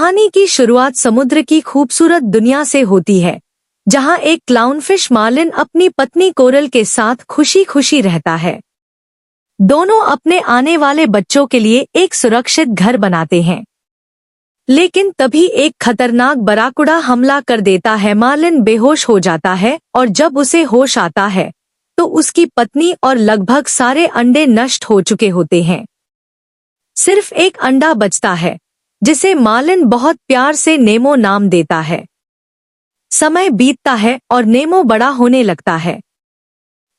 कहानी की शुरुआत समुद्र की खूबसूरत दुनिया से होती है, जहां एक क्लाउनफिश मार्लिन अपनी पत्नी कोरल के साथ खुशी खुशी रहता है। दोनों अपने आने वाले बच्चों के लिए एक सुरक्षित घर बनाते हैं। लेकिन तभी एक खतरनाक बराकुड़ा हमला कर देता है। मार्लिन बेहोश हो जाता है और जब उसे होश आता है तो उसकी पत्नी और लगभग सारे अंडे नष्ट हो चुके होते हैं। सिर्फ एक अंडा बचता है, जिसे मार्लिन बहुत प्यार से नेमो नाम देता है। समय बीतता है और नेमो बड़ा होने लगता है।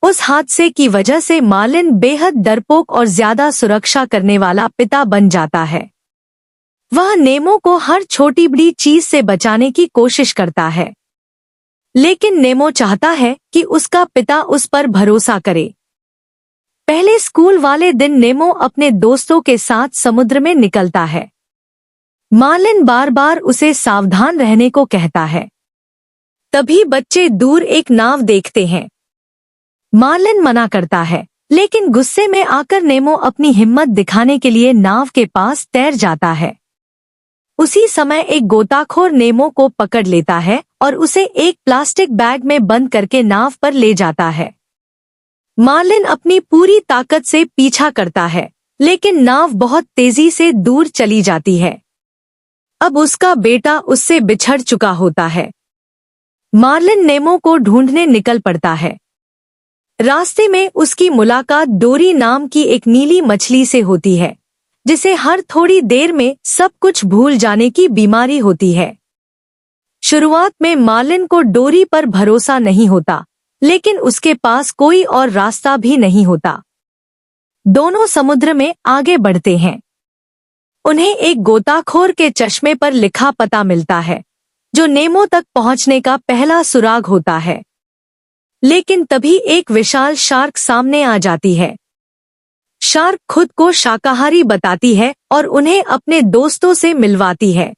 उस हादसे की वजह से मार्लिन बेहद डरपोक और ज्यादा सुरक्षा करने वाला पिता बन जाता है। वह नेमो को हर छोटी बड़ी चीज से बचाने की कोशिश करता है, लेकिन नेमो चाहता है कि उसका पिता उस पर भरोसा करे। पहले स्कूल वाले दिन नेमो अपने दोस्तों के साथ समुद्र में निकलता है। मार्लिन बार बार उसे सावधान रहने को कहता है। तभी बच्चे दूर एक नाव देखते हैं। मार्लिन मना करता है, लेकिन गुस्से में आकर नेमो अपनी हिम्मत दिखाने के लिए नाव के पास तैर जाता है। उसी समय एक गोताखोर नेमो को पकड़ लेता है और उसे एक प्लास्टिक बैग में बंद करके नाव पर ले जाता है। मार्लिन अपनी पूरी ताकत से पीछा करता है, लेकिन नाव बहुत तेजी से दूर चली जाती है। अब उसका बेटा उससे बिछड़ चुका होता है। मार्लिन नेमो को ढूंढने निकल पड़ता है। रास्ते में उसकी मुलाकात डोरी नाम की एक नीली मछली से होती है, जिसे हर थोड़ी देर में सब कुछ भूल जाने की बीमारी होती है। शुरुआत में मार्लिन को डोरी पर भरोसा नहीं होता, लेकिन उसके पास कोई और रास्ता भी नहीं होता। दोनों समुद्र में आगे बढ़ते हैं। उन्हें एक गोताखोर के चश्मे पर लिखा पता मिलता है, जो नेमो तक पहुंचने का पहला सुराग होता है। लेकिन तभी एक विशाल शार्क सामने आ जाती है। शार्क खुद को शाकाहारी बताती है और उन्हें अपने दोस्तों से मिलवाती है।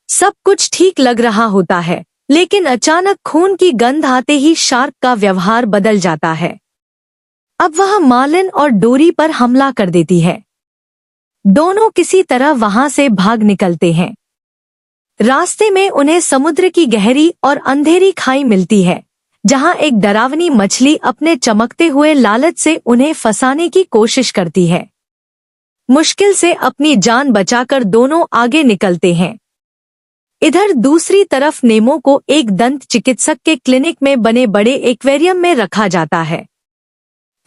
सब कुछ ठीक लग रहा होता है, लेकिन अचानक खून की गंध आते ही शार्क का व्यवहार बदल जाता है। अब वह मार्लिन और डोरी पर हमला कर देती है। दोनों किसी तरह वहां से भाग निकलते हैं। रास्ते में उन्हें समुद्र की गहरी और अंधेरी खाई मिलती है, जहां एक डरावनी मछली अपने चमकते हुए लालच से उन्हें फंसाने की कोशिश करती है। मुश्किल से अपनी जान बचाकर दोनों आगे निकलते हैं। इधर दूसरी तरफ नेमो को एक दंत चिकित्सक के क्लिनिक में बने बड़े एक्वेरियम में रखा जाता है।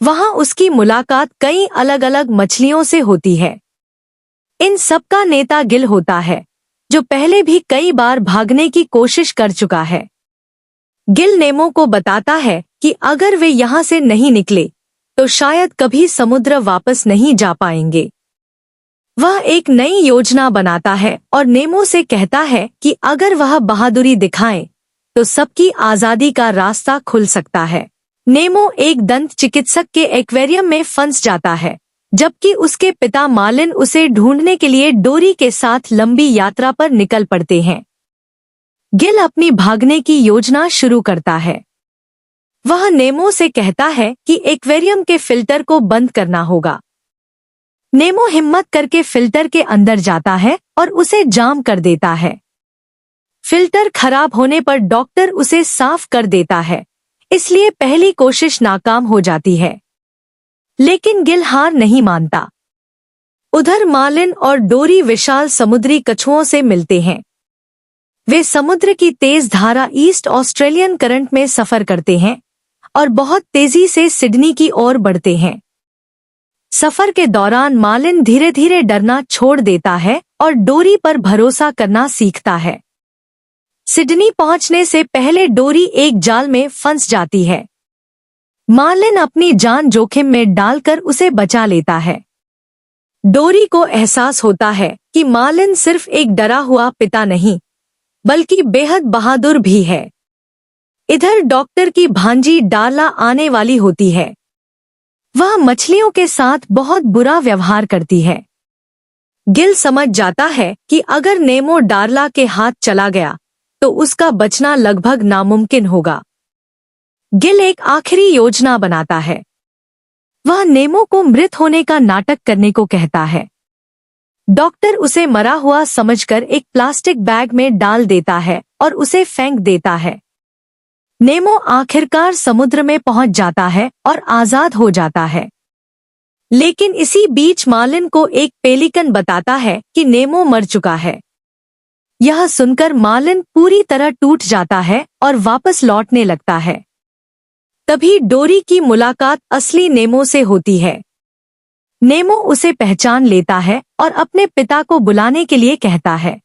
वहां उसकी मुलाकात कई अलग अलग मछलियों से होती है। इन सबका नेता गिल होता है, जो पहले भी कई बार भागने की कोशिश कर चुका है। गिल नेमो को बताता है कि अगर वे यहाँ से नहीं निकले तो शायद कभी समुद्र वापस नहीं जा पाएंगे। वह एक नई योजना बनाता है और नेमो से कहता है कि अगर वह बहादुरी दिखाए तो सबकी आजादी का रास्ता खुल सकता है। नेमो एक दंत चिकित्सक के एक्वेरियम में फंस जाता है, जबकि उसके पिता मार्लिन उसे ढूंढने के लिए डोरी के साथ लंबी यात्रा पर निकल पड़ते हैं। गिल अपनी भागने की योजना शुरू करता है। वह नेमो से कहता है कि एक्वेरियम के फिल्टर को बंद करना होगा। नेमो हिम्मत करके फिल्टर के अंदर जाता है और उसे जाम कर देता है। फिल्टर खराब होने पर डॉक्टर उसे साफ कर देता है, इसलिए पहली कोशिश नाकाम हो जाती है। लेकिन गिल हार नहीं मानता। उधर मार्लिन और डोरी विशाल समुद्री कछुओं से मिलते हैं। वे समुद्र की तेज धारा ईस्ट ऑस्ट्रेलियन करंट में सफर करते हैं और बहुत तेजी से सिडनी की ओर बढ़ते हैं। सफर के दौरान मार्लिन धीरे धीरे डरना छोड़ देता है और डोरी पर भरोसा करना सीखता है। सिडनी पहुंचने से पहले डोरी एक जाल में फंस जाती है। मार्लिन अपनी जान जोखिम में डालकर उसे बचा लेता है। डोरी को एहसास होता है कि मार्लिन सिर्फ एक डरा हुआ पिता नहीं, बल्कि बेहद बहादुर भी है। इधर डॉक्टर की भांजी डार्ला आने वाली होती है। वह मछलियों के साथ बहुत बुरा व्यवहार करती है। गिल समझ जाता है कि अगर नेमो डार्ला के हाथ चला गया तो उसका बचना लगभग नामुमकिन होगा। गिल एक आखिरी योजना बनाता है। वह नेमो को मृत होने का नाटक करने को कहता है। डॉक्टर उसे मरा हुआ समझकर एक प्लास्टिक बैग में डाल देता है और उसे फेंक देता है। नेमो आखिरकार समुद्र में पहुंच जाता है और आजाद हो जाता है। लेकिन इसी बीच मार्लिन को एक पेलिकन बताता है कि नेमो मर चुका है। यह सुनकर मार्लिन पूरी तरह टूट जाता है और वापस लौटने लगता है। तभी डोरी की मुलाकात असली नेमो से होती है। नेमो उसे पहचान लेता है और अपने पिता को बुलाने के लिए कहता है।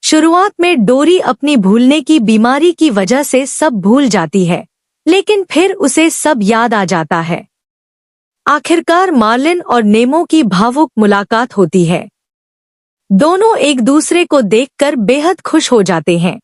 शुरुआत में डोरी अपनी भूलने की बीमारी की वजह से सब भूल जाती है, लेकिन फिर उसे सब याद आ जाता है। आखिरकार मार्लिन और नेमो की भावुक मुलाकात होती है। दोनों एक दूसरे को देखकर बेहद खुश हो जाते हैं।